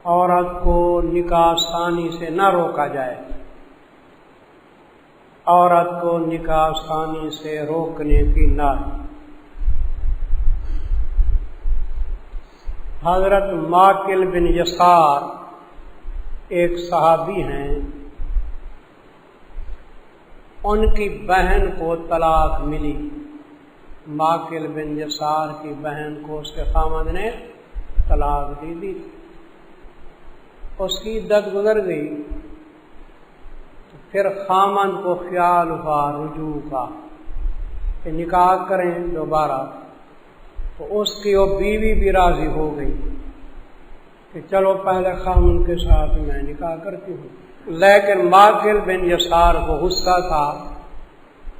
عورت کو نکاح ثانی سے نہ روکا جائے، عورت کو نکاح ثانی سے روکنے کی نہ۔ حضرت ماکل بن یسار ایک صحابی ہیں، ان کی بہن کو طلاق ملی، ماکل بن یسار کی بہن کو اس کے خامد نے طلاق دی دی، اس کی عدت گزر گئی، پھر خامن کو خیال ہوا رجوع کا کہ نکاح کریں دوبارہ، تو اس کی وہ بیوی بھی راضی ہو گئی کہ چلو پہلے خامن کے ساتھ میں نکاح کرتی ہوں، لیکن ماکل بن یسار کو غصہ تھا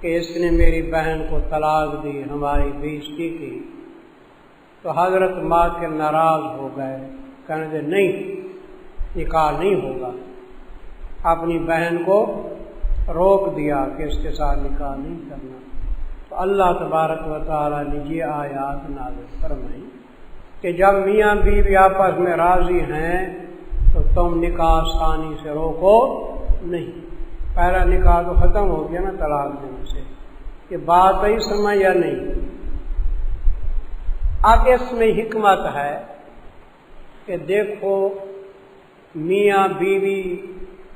کہ اس نے میری بہن کو طلاق دی، ہماری بےعزتی کی، تو حضرت ماکل ناراض ہو گئے، کہنے دے نہیں، نکاح نہیں ہوگا، اپنی بہن کو روک دیا کہ اس کے ساتھ نکاح نہیں کرنا۔ تو اللہ تبارک و تعالیٰ نے یہ آیات نازل فرمائی کہ جب میاں بیوی آپس میں راضی ہیں تو تم نکاح ثانی سے روکو نہیں، پہلا نکاح تو ختم ہو گیا نا طلاق دینے سے، یہ بات ہی سمجھ یا نہیں؟ اب اس میں حکمت ہے کہ دیکھو میاں بیوی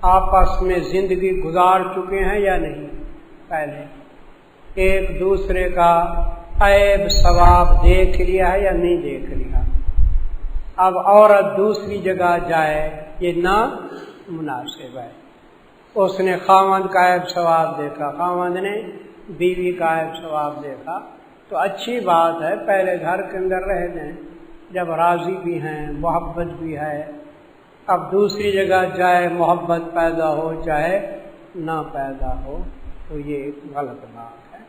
آپس میں زندگی گزار چکے ہیں یا نہیں، پہلے ایک دوسرے کا عیب ثواب دیکھ لیا ہے یا نہیں دیکھ لیا، اب عورت دوسری جگہ جائے یہ نا مناسب ہے، اس نے خاوند کا عیب ثواب دیکھا، خاوند نے بیوی کا عیب ثواب دیکھا، تو اچھی بات ہے پہلے گھر کے اندر رہ دیں، جب راضی بھی ہیں محبت بھی ہے، اب دوسری جگہ جائے محبت پیدا ہو چاہے نہ پیدا ہو تو یہ ایک غلط بات ہے۔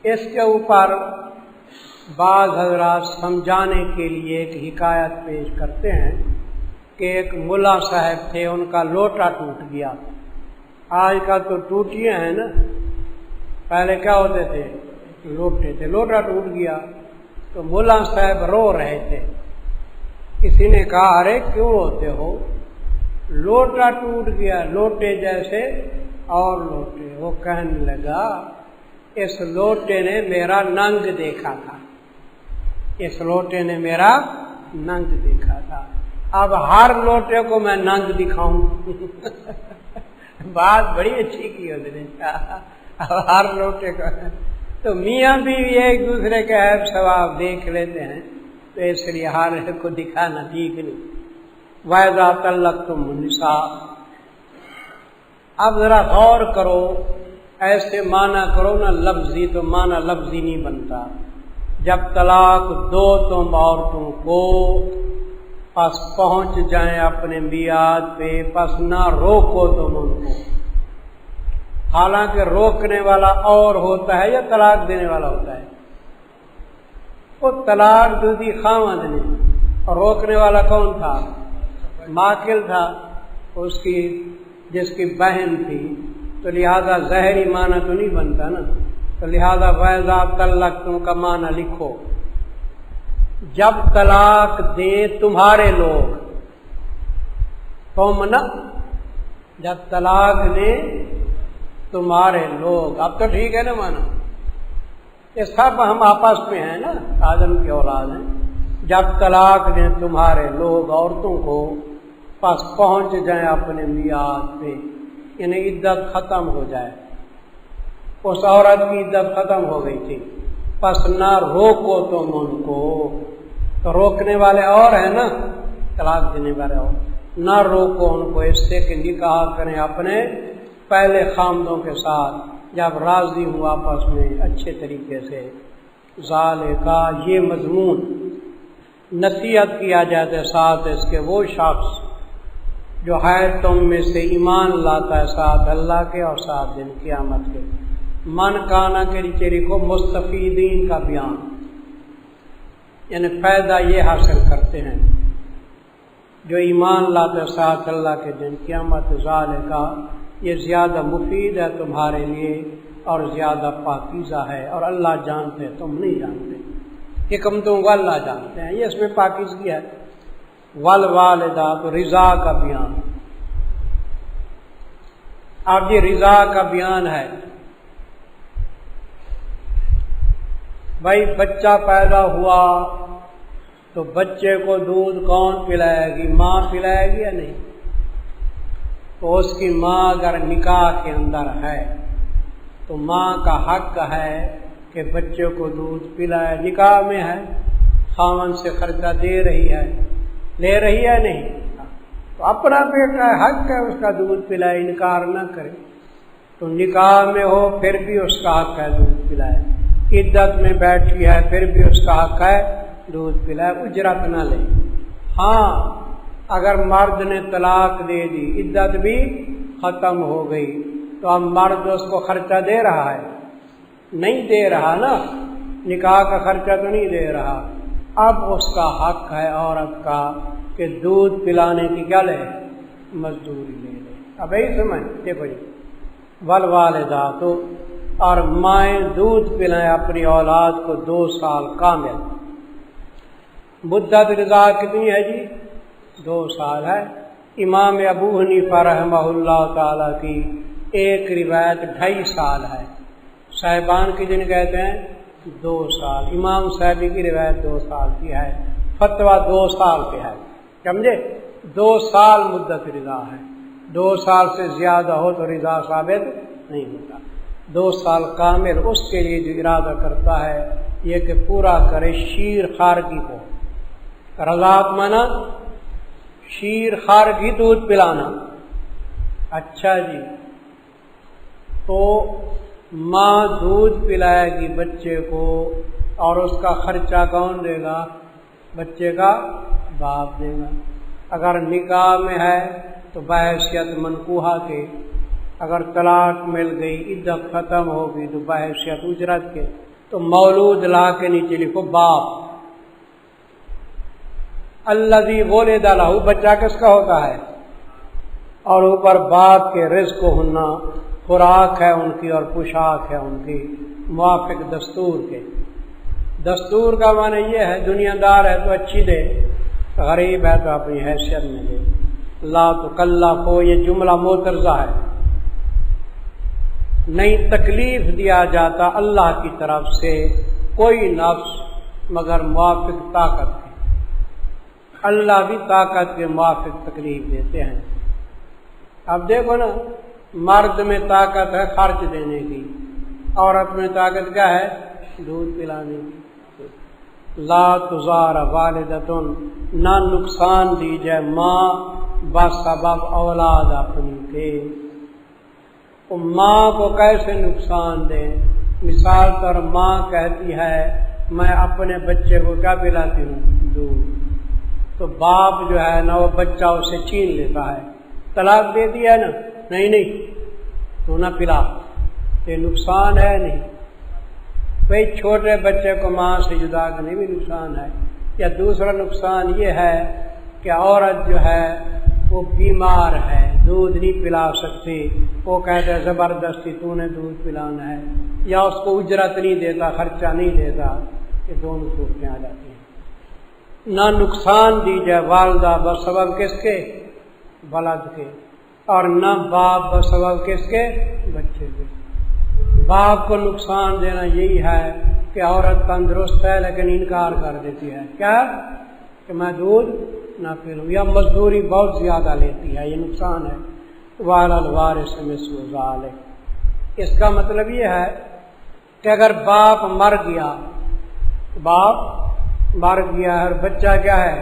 اس کے اوپر بعض حضرات سمجھانے کے لیے ایک حکایت پیش کرتے ہیں کہ ایک ملا صاحب تھے، ان کا لوٹا ٹوٹ گیا، آج کل تو ٹوٹیاں ہیں نا، پہلے کیا ہوتے تھے لوٹے تھے، لوٹا ٹوٹ گیا تو ملا صاحب رو رہے تھے، کسی نے کہا ارے کیوں روتے ہو، لوٹا ٹوٹ گیا، لوٹے جیسے اور لوٹے، وہ کہنے لگا اس لوٹے نے میرا ننگ دیکھا تھا، اس لوٹے نے میرا ننگ دیکھا تھا، اب ہر لوٹے کو میں ننگ دکھاؤں بات بڑی اچھی کی اس نے، اب ہر لوٹے کو، تو میاں بھی ایک دوسرے کے عیب ثواب دیکھ لیتے ہیں، تو اس لیے ہر ایک کو دکھانا ٹھیک نہیں۔ وَإِذَا طَلَّقْتُمُ النِّسَاءَ، اب ذرا غور کرو، ایسے معنی کرو نا لفظی، تو معنی لفظی نہیں بنتا، جب طلاق دو تم عورتوں کو پس پہنچ جائیں اپنے میعاد پہ، پس نہ روکو تم ان کو، حالانکہ روکنے والا اور ہوتا ہے یا طلاق دینے والا ہوتا ہے، وہ طلاق دی خاوند نے، اور روکنے والا کون تھا؟ ماکل تھا، اس کی جس کی بہن تھی، تو لہذا ظاہری معنی تو نہیں بنتا نا، تو لہذا وَإِذَا طَلَّقْتُمْ کا معنی لکھو، جب طلاق دیں تمہارے لوگ، تم نا، جب طلاق دیں تمہارے لوگ، اب تو ٹھیک ہے نا معنی، یہ سب ہم آپس میں ہیں نا، آدم کی اولاد ہیں، جب طلاق دیں تمہارے لوگ عورتوں کو پس پہنچ جائیں اپنے میعاد پہ، یعنی عدت ختم ہو جائے، اس عورت کی عدت ختم ہو گئی تھی، پس نہ روکو تم ان کو، تو روکنے والے اور ہیں نا، طلاق دینے والے اور، نہ روکو ان کو اس سے کہ نکاح کریں اپنے پہلے خامدوں کے ساتھ جب راضی ہوں آپس میں اچھے طریقے سے، ذالک یہ مضمون نصیحت کیا جاتا ہے ساتھ اس کے وہ شخص جو ہے تم میں سے ایمان لاتا ہے ساتھ اللہ کے اور ساتھ دن قیامت کے، من کانا کے چری کو مستفیدین کا بیان، یعنی فائدہ یہ حاصل کرتے ہیں جو ایمان لاتے ساتھ اللہ کے دن قیامت، ذالک یہ زیادہ مفید ہے تمہارے لیے اور زیادہ پاکیزہ ہے، اور اللہ جانتے تم نہیں جانتے، حکمتوں کو اللہ جانتے ہیں، یہ اس میں پاکیزگی ہے، والوالدات رضا کا بیان. اب یہ رضا کا بیان ہے. بھائی بچہ پیدا ہوا تو بچے کو دودھ کون پلائے گی؟ ماں پلائے گی یا نہیں؟ تو اس کی ماں اگر نکاح کے اندر ہے تو ماں کا حق ہے کہ بچے کو دودھ پلائے. نکاح میں ہے، خاوند سے خرچہ دے رہی ہے، لے رہی ہے نہیں، تو اپنا بیٹا حق ہے اس کا دودھ پلائے، انکار نہ کرے. تو نکاح میں ہو پھر بھی اس کا حق ہے دودھ پلائے. عدت میں بیٹھی ہے پھر بھی اس کا حق ہے دودھ پلائے، اجرت نہ لے. ہاں اگر مرد نے طلاق دے دی، عدت بھی ختم ہو گئی، تو اب مرد اس کو خرچہ دے رہا ہے؟ نہیں دے رہا نا، نکاح کا خرچہ تو نہیں دے رہا. اب اس کا حق ہے عورت کا کہ دودھ پلانے کی کیا لے؟ مزدوری لے لے. اب یہی سمجھ دیکھو جی، والوالدات اور مائیں دودھ پلائیں اپنی اولاد کو 2 سال کامل. مدت رضا کتنی ہے جی؟ 2 سال ہے. امام ابو حنیفہ رحمہ اللہ تعالی کی ایک روایت 2.5 سال ہے. صاحبان کی جن کہتے ہیں 2 سال. امام صاحبی کی روایت 2 سال کی ہے. فتویٰ 2 سال پہ ہے، سمجھے؟ 2 سال مدت رضا ہے. 2 سال سے زیادہ ہو تو رضا ثابت نہیں ہوتا. 2 سال کامل اس کے لیے جو ارادہ کرتا ہے یہ کہ پورا کرے شیر خارگی کو. رضاعت مانا شیر خارگی دودھ پلانا. اچھا جی، تو ماں دودھ پلائے گی بچے کو اور اس کا خرچہ کون دے گا؟ بچے کا باپ دے گا. اگر نکاح میں ہے تو بحیثیت منکوحہ کے، اگر طلاق مل گئی عدت ختم ہوگی تو بحیثیت اجرت کے. تو مولود لا کے نیچے لکھو باپ. الذی ولد لہ، بچہ کس کا ہوتا ہے؟ اور اوپر باپ کے رزق ہونا، خوراک ہے ان کی اور پوشاک ہے ان کی، موافق دستور کے. دستور کا معنی یہ ہے دنیا دار ہے تو اچھی دے، غریب ہے تو اپنی حیثیت میں دے. لا تکلف ہو، یہ جملہ معترضہ ہے. نہیں تکلیف دیا جاتا اللہ کی طرف سے کوئی نفس مگر موافق طاقت کے. اللہ بھی طاقت کے موافق تکلیف دیتے ہیں. اب دیکھو نا، مرد میں طاقت ہے خرچ دینے کی، عورت میں طاقت کیا ہے؟ دودھ پلانے کی. لا تزار والدتن، نہ نقصان دی جائے ماں بسبب اولاد اپنی کے. ماں کو کیسے نقصان دیں؟ مثال طور ماں کہتی ہے میں اپنے بچے کو کیا پلاتی ہوں؟ دودھ. تو باپ جو ہے نا وہ بچہ اسے چھین لیتا ہے. طلاق دے دیا ہے نا، نہیں تو نہ پلا. یہ نقصان ہے نہیں؟ بھئی چھوٹے بچے کو ماں سے جدا کرنے بھی نقصان ہے. یا دوسرا نقصان یہ ہے کہ عورت جو ہے وہ بیمار ہے، دودھ نہیں پلا سکتی، وہ کہتے ہیں زبردستی تو نے دودھ پلانا ہے، یا اس کو اجرت نہیں دیتا، خرچہ نہیں دیتا. یہ دونوں صورتیں آ جاتی ہیں. نہ نقصان دی جائے والدہ بسبب کس کے؟ ولد کے. اور نہ باپ بسبب کس کے؟ بچے کے. باپ کو نقصان دینا یہی ہے کہ عورت تندرست ہے لیکن انکار کر دیتی ہے، کیا کہ میں دودھ نہ پلوں، یا مزدوری بہت زیادہ لیتی ہے، یہ نقصان ہے. وعلی الوارث مثل ذلک، اس کا مطلب یہ ہے کہ اگر باپ مر گیا ہے اور بچہ کیا ہے؟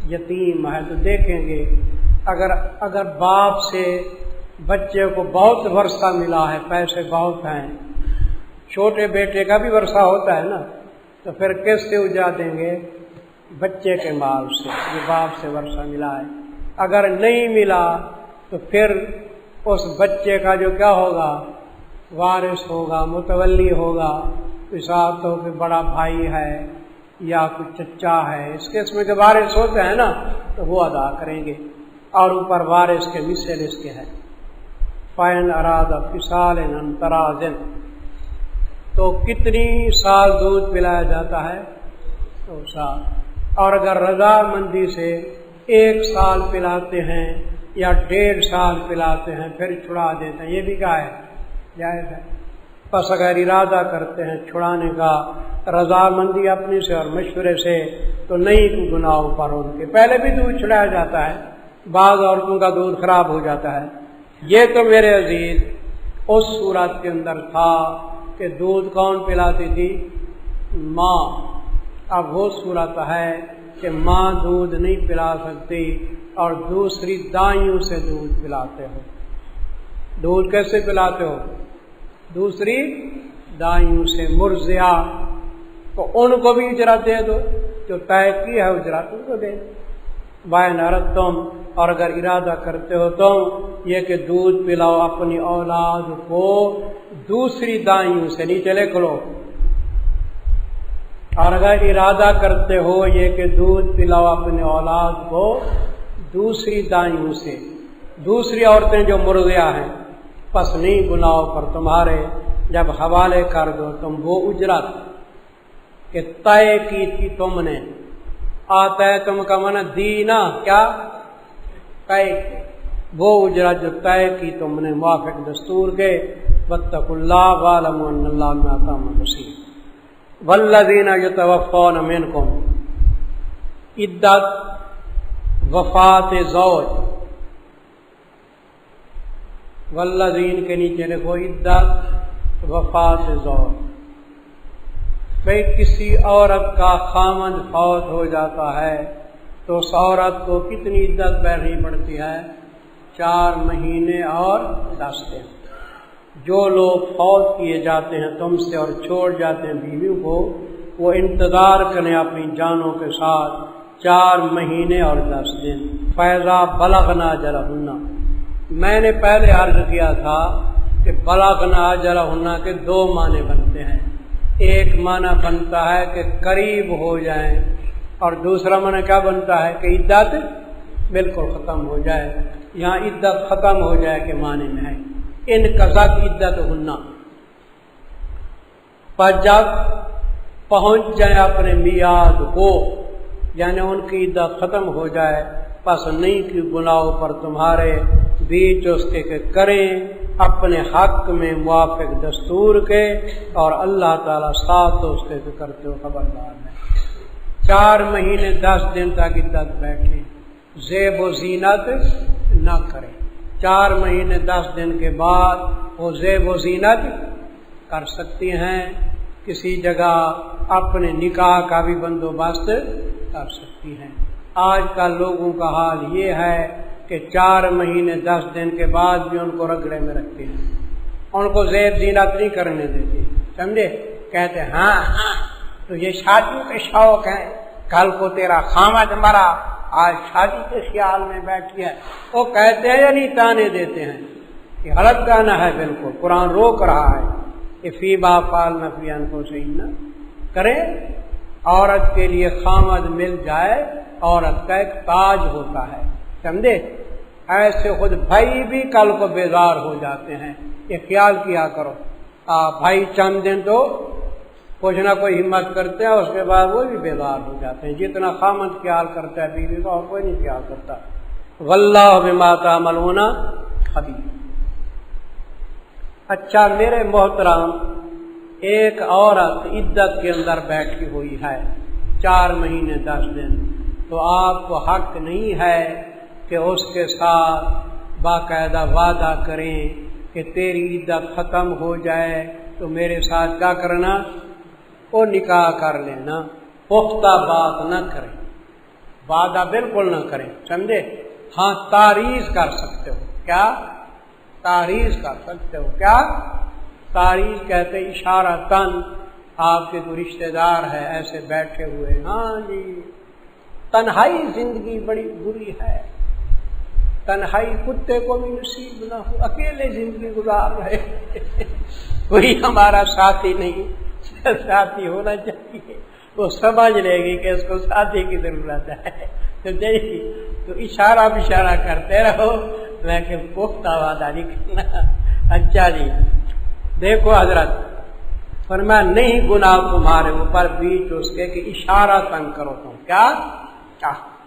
یتیم ہے، تو دیکھیں گے اگر باپ سے بچے کو بہت ورثہ ملا ہے، پیسے بہت ہیں، چھوٹے بیٹے کا بھی ورثہ ہوتا ہے نا، تو پھر کس سے اجا دیں گے؟ بچے کے مال سے، جو باپ سے ورثہ ملا ہے. اگر نہیں ملا تو پھر اس بچے کا جو کیا ہوگا؟ وارث ہوگا، متولی ہوگا. حساب تو کہ بڑا بھائی ہے یا کوئی چچا ہے، اس قسم کے وارث ہوتے ہیں نا، تو وہ ادا کریں گے. اور اوپر وارث کے مثل اس کے ہے فَإِنْ أَرَادَ فِصَالٍ عَنْ تَرَاضٍ، تو کتنی سال دودھ پلایا جاتا ہے؟ 2 سال. اور اگر رضامندی سے 1 سال پلاتے ہیں یا 1.5 سال پلاتے ہیں پھر چھڑا دیتے ہیں، یہ بھی کیا ہے؟ جائز ہے۔ پس اگر ارادہ کرتے ہیں چھڑانے کا رضامندی اپنی سے اور مشورے سے تو نہیں کوئی گناہ پر ان کے۔ پہلے بھی دودھ چھڑایا جاتا ہے، بعض عورتوں کا دودھ خراب ہو جاتا ہے۔ یہ تو میرے عزیز اس صورت کے اندر تھا کہ دودھ کون پلاتی تھی؟ ماں۔ اب وہ صورت ہے کہ ماں دودھ نہیں پلا سکتی اور دوسری دائیوں سے دودھ پلاتے ہو۔ دودھ کیسے پلاتے ہو؟ دوسری دائیوں سے، مرضعہ، تو ان کو بھی اجرت دے دو، جو طے کی ہے اجرت ان کو دے دو۔ وَإِنْ أَرَدْتُمْ، اور اگر ارادہ کرتے ہو تم یہ کہ دودھ پلاؤ اپنی اولاد کو دوسری دائیوں سے، نیچے لکھ لو، اور اگر ارادہ کرتے ہو یہ کہ دودھ پلاؤ اپنے اولاد کو دوسری دائیوں سے، دوسری عورتیں جو مرضعہ ہیں، پس نہیں گناہ پر تمہارے جب حوالے کر دو تم وہ اجرت کہ طے کی تھی تم نے۔ آتا ہے تم کا من دینا، کیا طے کی، وہ اجرت جو طے کی تم نے موافق دستور کے۔ واتقوا اللہ واعلموا ان اللہ بما تعملون بصیر۔ والذین یتوفون منکم، عدت وفات زوج، والذین کے نیچے لکھو عدت وفات زوج۔ بھئی کسی عورت کا خامند فوت ہو جاتا ہے تو اس عورت کو کتنی عدت بیٹھنی پڑتی ہے؟ 4 مہینے اور 10 دن۔ جو لوگ فوت کیے جاتے ہیں تم سے اور چھوڑ جاتے ہیں بیویوں کو، وہ انتظار کریں اپنی جانوں کے ساتھ 4 مہینے اور 10 دن۔ فیضا بلغنا اجلہن، میں نے پہلے عرض کیا تھا کہ بلغنا اجلہن کے 2 معنی بنتے ہیں۔ ایک معنی بنتا ہے کہ قریب ہو جائیں، اور دوسرا معنی کیا بنتا ہے کہ عدت بالکل ختم ہو جائے۔ یہاں عدت ختم ہو جائے کے معنی میں ہے ان قضاء عدت ہننا، پر جب پہنچ جائیں اپنے میعاد کو، یعنی ان کی عدت ختم ہو جائے، پس نہیں کی گناہوں پر تمہارے بیچ اس کے کہ کریں اپنے حق میں موافق دستور کے، اور اللہ تعالیٰ ساتھ اس کے کرتے ہو خبردار ہے۔ 4 مہینے 10 دن تک عدت بیٹھے، زیب و زینت نہ کریں۔ 4 مہینے 10 دن کے بعد وہ زیب و زینت کر سکتی ہیں، کسی جگہ اپنے نکاح کا بھی بندوبست کر سکتی ہیں۔ آج کل لوگوں کا حال یہ ہے کہ 4 مہینے 10 دن کے بعد بھی ان کو رگڑے میں رکھتے ہیں، ان کو زیب زینت نہیں کرنے دیتے، سمجھے؟ کہتے ہیں ہاں تو یہ شادیوں کے شوق ہیں، کل کو تیرا خامد مرا، آج شادی کے خیال میں بیٹھی ہے۔ وہ کہتے ہیں یا نہیں تانے دیتے ہیں؟ یہ غلط گانا ہے، بالکل قرآن روک رہا ہے کہ فی با فعلن فی انفسہن، کریں۔ عورت کے لیے خامد مل جائے عورت کا ایک تاج ہوتا ہے، سمجھے؟ ایسے خود بھائی بھی کل کو بیزار ہو جاتے ہیں، یہ خیال کیا کرو۔ بھائی چند دن تو کچھ نہ کوئی ہمت کرتے ہیں، اس کے بعد وہ بھی بیزار ہو جاتے ہیں۔ جتنا خامد خیال کرتا ہے بیوی کا اور کوئی نہیں خیال کرتا۔ واللہ بما تعملون خبیر۔ اچھا میرے محترم، ایک عورت عدت کے اندر بیٹھی ہوئی ہے 4 مہینے 10 دن، تو آپ کو حق نہیں ہے کہ اس کے ساتھ باقاعدہ وعدہ کریں کہ تیری عدت ختم ہو جائے تو میرے ساتھ کیا کرنا، وہ نکاح کر لینا۔ پختہ بات نہ کریں، وعدہ بالکل نہ کریں، سمجھے؟ ہاں تعریض کر سکتے ہو، کیا تعریض کر سکتے ہو؟ کیا تعریض کہتے؟ اشارہ تن، آپ کے کوئی رشتہ دار ہے ایسے بیٹھے ہوئے، ہاں جی تنہائی زندگی بڑی بری ہے، تنہائی کتے کو بھی نصیب نہ ہو، اکیلے زندگی گزار رہے، کوئی ہمارا ساتھی نہیں، ساتھی ہونا چاہیے، وہ سمجھ لے گی کہ اس کو ساتھی کی ضرورت ہے، تو اشارہ کرتے رہو لیکن پختہ وعدہ نہیں کرنا۔ اچھا جی دیکھو حضرت فرمایا نہیں گناہ تمہارے اوپر بیچ اس کے کہ اشارہ تنگ کرو تم، کیا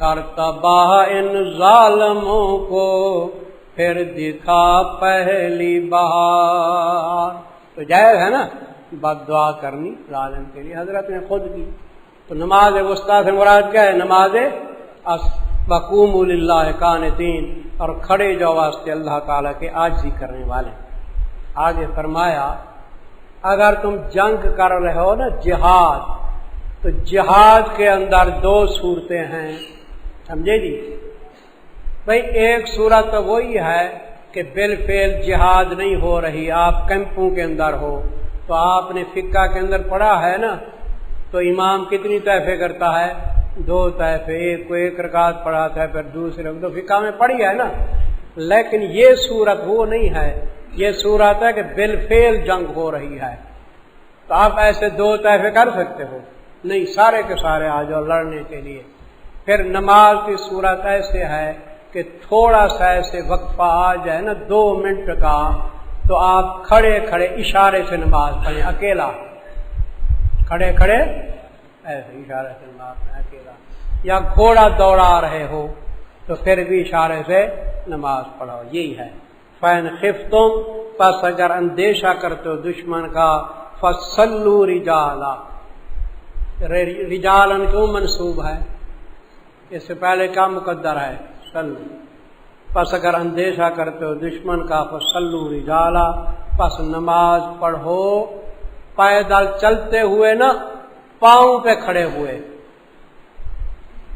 کر تباہ ان ظالموں کو پھر دکھا پہلی بہار. تو جائز ہے نا بد دعا کرنی ظالم کے لیے، حضرت نے خود کی. تو نماز وسطیٰ سے مراد کیا ہے؟ نماز وقوموا للہ قانتین، اور کھڑے جو واسطے اللہ تعالیٰ کے عاجزی کرنے والے. آگے فرمایا اگر تم جنگ کر رہے ہو نا جہاد، تو جہاد کے اندر دو صورتیں ہیں، سمجھے جی؟ بھئی ایک صورت تو وہی ہے کہ بالفعل جہاد نہیں ہو رہی، آپ کیمپوں کے اندر ہو. تو آپ نے فقہ کے اندر پڑھا ہے نا، تو امام کتنی طائفے کرتا ہے؟ 2 طائفے، ایک کو 1 رکعت پڑھاتا ہے، پھر دوسرے کو. تو فقہ میں پڑھی ہے نا. لیکن یہ صورت وہ نہیں ہے، یہ صورت ہے کہ بالفعل جنگ ہو رہی ہے. تو آپ ایسے 2 طائفے کر سکتے ہو؟ نہیں، سارے کے سارے آ جاؤ لڑنے کے لیے. پھر نماز کی صورت ایسے ہے کہ تھوڑا سا ایسے وقفہ آ جائے نا 2 منٹ کا، تو آپ کھڑے کھڑے اشارے سے نماز پڑھیں اکیلا، کھڑے کھڑے ایسے اشارے سے نماز پڑھیں اکیلا. یا گھوڑا دوڑا رہے ہو تو پھر بھی اشارے سے نماز پڑھو. یہی ہے. فَإِنْ خِفْتُمْ، پس اگر اندیشہ کرتے ہو دشمن کا، فَصَلُّوا رِجَالًا. رجالن کیوں منصوب ہے؟ اس سے پہلے کیا مقدر ہے؟ صلو. پس اگر اندیشہ کرتے ہو دشمن کا، فصلوا رجالا، پس نماز پڑھو پیدل چلتے ہوئے نا، پاؤں پہ کھڑے ہوئے.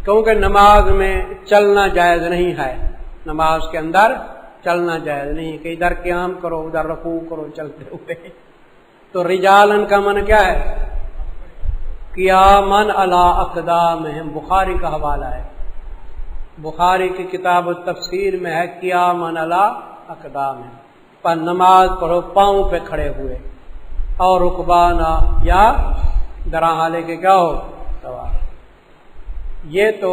کیونکہ نماز میں چلنا جائز نہیں ہے، نماز کے اندر چلنا جائز نہیں کہ ادھر قیام کرو ادھر رکوع کرو چلتے ہوئے. تو رجالن کا من کیا ہے؟ قیامن علی اقدامہم، بخاری کا حوالہ ہے. بخاری کی کتاب التفسیر میں ہے قیامن علی اقدامہم، پر نماز پڑھو پاؤں پہ کھڑے ہوئے. اور رکبانا، یا درہا لے کے کیا ہو سوار. یہ تو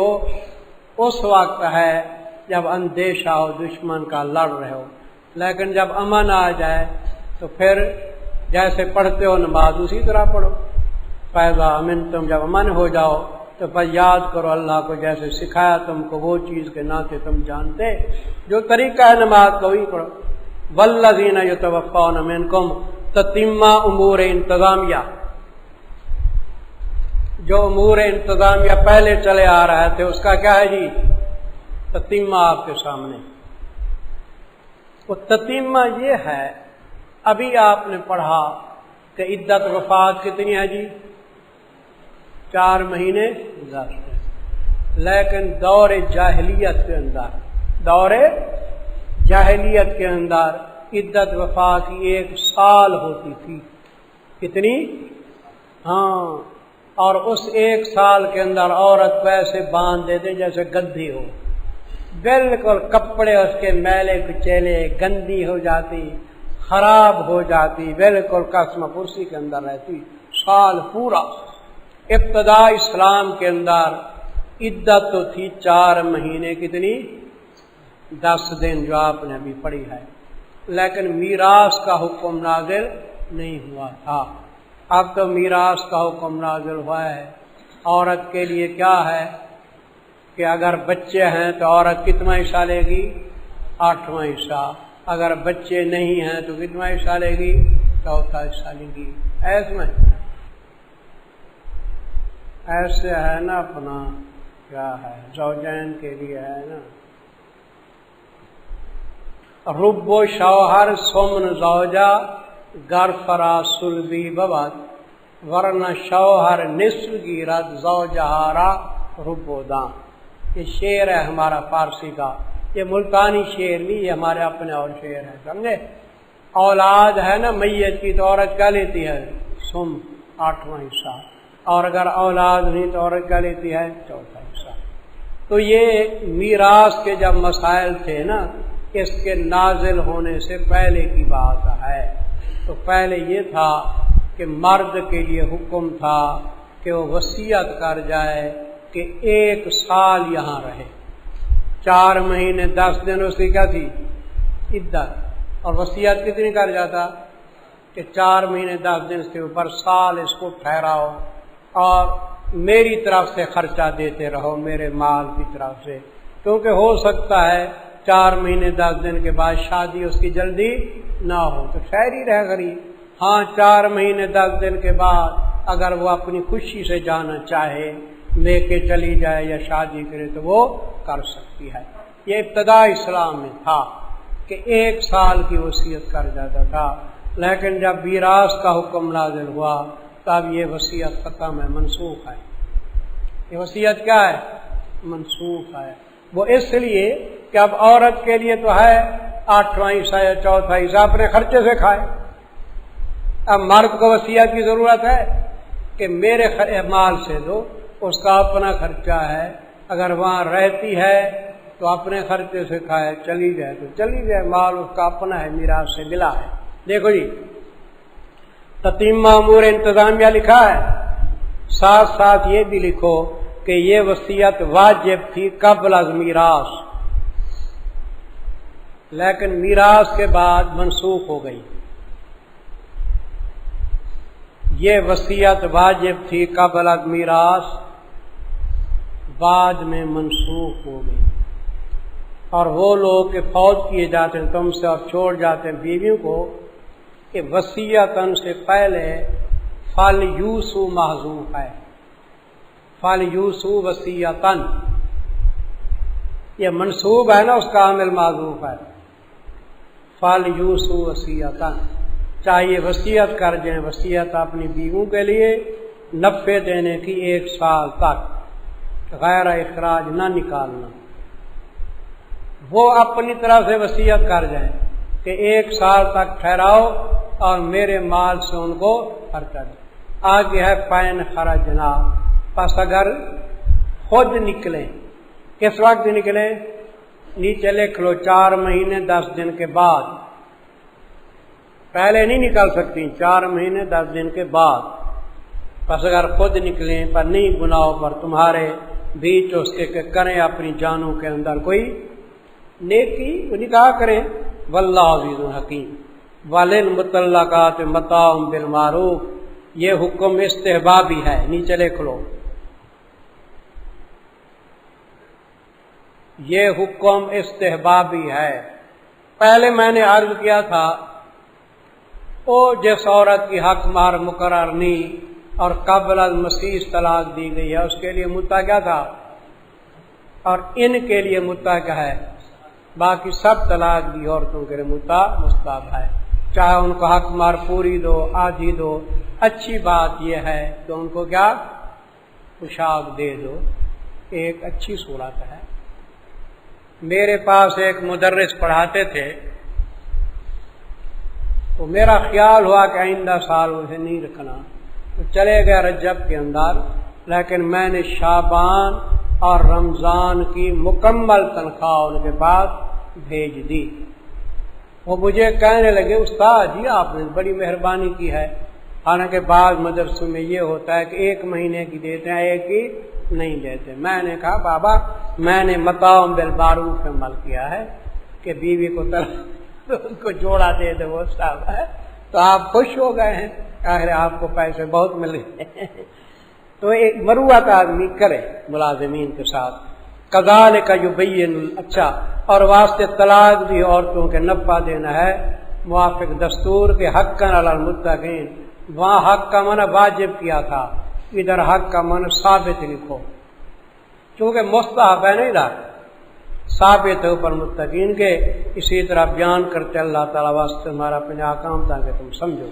اس وقت ہے جب اندیشہ ہو دشمن کا، لڑ رہے ہو. لیکن جب امن آ جائے تو پھر جیسے پڑھتے ہو نماز اسی طرح پڑھو. فیضا امن، تم جب امن ہو جاؤ تو پھر یاد کرو اللہ کو جیسے سکھایا تم کو، وہ چیز کے ناطے تم جانتے، جو طریقہ ہے نماز کا وہی پڑھو. والذین یتوفون منکم، تتمہ امور انتظامیہ، جو امور انتظامیہ پہلے چلے آ رہے تھے اس کا کیا ہے جی؟ تتمہ آپ کے سامنے. وہ تتمہ یہ ہے، ابھی آپ نے پڑھا کہ عدت وفات کتنی ہے جی؟ 4 مہینے 10 دن. لیکن دور جاہلیت کے اندر عدت وفات کی 1 سال ہوتی تھی. کتنی؟ ہاں. اور اس 1 سال کے اندر عورت کو ایسے باندھ دیتے جیسے گدھی ہو، بالکل کپڑے اس کے میلے کچیلے، گندی ہو جاتی، خراب ہو جاتی، بالکل قسم پرسی کے اندر رہتی سال پورا. ابتدا اسلام کے اندر عدت تو تھی 4 مہینے کتنی؟ 10 دن، جو آپ نے ابھی پڑھی ہے. لیکن میراث کا حکم نازل نہیں ہوا تھا. اب تو میراث کا حکم نازل ہوا ہے. عورت کے لیے کیا ہے کہ اگر بچے ہیں تو عورت کتنا حصہ لے گی؟ 8واں حصہ. اگر بچے نہیں ہیں تو کتنا حصہ لے گی؟ 4تھا حصہ لے گی. ایسے ہے نا اپنا کیا ہے زوجین کے لیے ہے نا، رب و شوہر سمن زوجہ گر فرا سلبی ببد، ورنہ شوہر نصف گیرد زوجہارا رب و دان. یہ شعر ہے ہمارا فارسی کا، یہ ملتانی شعر نہیں، یہ ہمارے اپنے اور شعر ہے، سمجھے؟ اولاد ہے نا میت کی تو عورت کیا لیتی ہے؟ سم، 8واں حصہ. اور اگر اولاد نہیں تو عورت کیا لیتی ہے؟ 4تھا حصہ. تو یہ میراث کے جب مسائل تھے نا، اس کے نازل ہونے سے پہلے کی بات ہے. تو پہلے یہ تھا کہ مرد کے لیے حکم تھا کہ وہ وصیت کر جائے کہ 1 سال یہاں رہے. 4 مہینے 10 دن اس کی کیا تھی؟ عدت. اور وصیت کتنی کر جاتا کہ 4 مہینے 10 دن سے اوپر سال اس کو ٹھہراؤ. اور میری طرف سے خرچہ دیتے رہو میرے مال کی طرف سے، کیونکہ ہو سکتا ہے 4 مہینے 10 دن کے بعد شادی اس کی جلدی نہ ہو تو خیر ہی رہ غریب۔ ہاں 4 مہینے 10 دن کے بعد اگر وہ اپنی خوشی سے جانا چاہے لے کے چلی جائے یا شادی کرے تو وہ کر سکتی ہے۔ یہ ابتدا اسلام میں تھا کہ 1 سال کی وصیت کر جاتا تھا، لیکن جب میراث کا حکم نازل ہوا تب یہ وصیت ختم ہے، منسوخ ہے۔ یہ وصیت کیا ہے؟ منسوخ ہے۔ وہ اس لیے کہ اب عورت کے لیے تو ہے 8واں حصہ یا 4تھا حصہ اپنے خرچے سے کھائے، اب مرد کو وصیت کی ضرورت ہے کہ میرے مال سے دو، اس کا اپنا خرچہ ہے، اگر وہاں رہتی ہے تو اپنے خرچے سے کھائے، چلی جائے تو چلی جائے، مال اس کا اپنا ہے، میراث سے ملا ہے۔ دیکھو جی تتمہ امور انتظامیہ لکھا ہے، ساتھ ساتھ یہ بھی لکھو کہ یہ وصیت واجب تھی قبل از میراث، لیکن میراث کے بعد منسوخ ہو گئی۔ یہ وصیت واجب تھی قبل از میراث، بعد میں منسوخ ہو گئی۔ اور وہ لوگ کہ فوت کیے جاتے ہیں تم سے اور چھوڑ جاتے ہیں بیویوں کو، کہ وصیتاً سے پہلے فل یوسو محذوف ہے، فل یوسو وصیتاً، یہ منصوب ہے نا، اس کا عامل محذوف ہے، فل یوسو وصیتاً، چاہیے وصیت کر جائیں، وصیت اپنی بیویوں کے لیے نفع دینے کی 1 سال تک غیر اخراج نہ نکالنا، وہ اپنی طرف سے وصیت کر جائیں کہ 1 سال تک ٹھہراؤ اور میرے مال سے ان کو خرچہ دو۔ آگے ہے فین خرجنا، پس اگر خود نکلیں، کس وقت نکلیں؟ نیچے لکھ لو 4 مہینے 10 دن کے بعد، پہلے نہیں نکل سکتی، 4 مہینے 10 دن کے بعد۔ پس اگر خود نکلیں پر نہیں گناہوں پر تمہارے بیچ اس کے کہ کریں اپنی جانوں کے اندر کوئی نیکی، وہ نکاح کریں، واللہ عزیز حکیم۔ وللمطلقات متاع بالمعروف، یہ حکم استحبابی ہے، نیچے لکھ لو، یہ حکم استحبابی ہے۔ پہلے میں نے عرض کیا تھا وہ جس عورت کی حق مہر مقرر نہیں اور قبل از مسیح طلاق دی گئی ہے اس کے لیے متع کیا تھا، اور ان کے لیے متع کیا ہے؟ باقی سب طلاق دی عورتوں کے لیے متع مستحب ہے، چاہے ان کو حق مہر پوری دو آدھی دو، اچھی بات یہ ہے کہ ان کو کیا پوشاک دے دو، ایک اچھی صورت ہے۔ میرے پاس ایک مدرس پڑھاتے تھے، تو میرا خیال ہوا کہ آئندہ سال اسے نہیں رکھنا، تو چلے گئے رجب کے اندر، لیکن میں نے شعبان اور رمضان کی مکمل تنخواہ ان کے پاس بھیج دی۔ وہ مجھے کہنے لگے استاد جی آپ نے بڑی مہربانی کی ہے، حالانکہ بعض مدرسوں میں یہ ہوتا ہے کہ 1 مہینے کی دیتے ہیں 1 کی نہیں دیتے۔ میں نے کہا بابا میں نے متاع بالمعروف عمل کیا ہے کہ بیوی کو اس کو جوڑا دے دے، وہ صاحب ہے، تو آپ خوش ہو گئے ہیں، آخر آپ کو پیسے بہت مل گئے۔ تو ایک مروت آدمی کرے ملازمین کے ساتھ، کذالک یبین، اچھا، اور واسطے طلاق بھی عورتوں کے نفع دینا ہے موافق دستور کے حقاً علی المتقین، وہاں حق کا معنی واجب کیا تھا، ادھر حق کا معنی ثابت لکھو، چونکہ مستحب ہے نہیں ادھر ثابت ہے اوپر متقین کے۔ اسی طرح بیان کرتے اللہ تعالیٰ واسطے ہمارا اپنے احکام تاکہ تم سمجھو۔